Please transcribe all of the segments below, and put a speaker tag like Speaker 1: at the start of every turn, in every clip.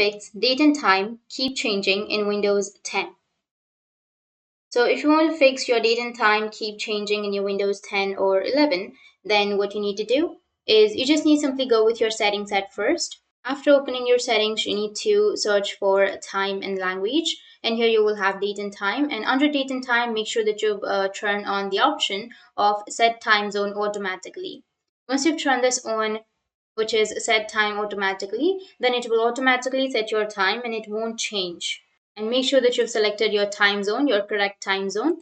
Speaker 1: fix date and time keep changing in Windows 10. So if you want to fix your date and time keep changing in your Windows 10 or 11, then what you need to do is you just need to simply go with your settings at first. After opening your settings, you need to search for time and language. And here you will have date and time. And under date and time, make sure that you turn on the option of set time zone automatically. Once you've turned this on, which is set time automatically, then it will automatically set your time and it won't change. And make sure that you've selected your time zone, your correct time zone.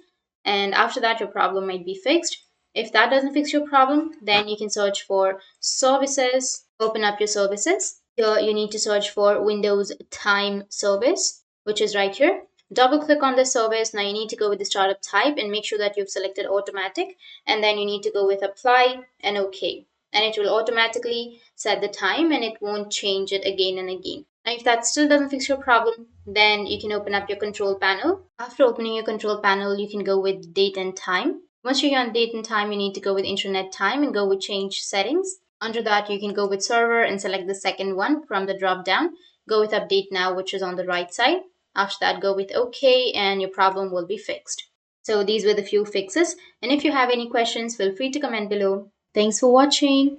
Speaker 1: And after that, your problem might be fixed. If that doesn't fix your problem, then you can search for services, open up your services. Here you need to search for Windows Time Service, which is right here. Double click on the service. Now you need to go with the startup type and make sure that you've selected automatic. And then you need to go with apply and OK. And it will automatically set the time and it won't change it again and again. Now, if that still doesn't fix your problem, then you can open up your control panel. After opening your control panel, you can go with date and time. Once you're on date and time, you need to go with internet time and go with change settings. Under that, you can go with server and select the second one from the drop down. Go with update now, which is on the right side. After that, go with OK and your problem will be fixed. So these were the few fixes. And if you have any questions, feel free to comment below. Thanks for watching.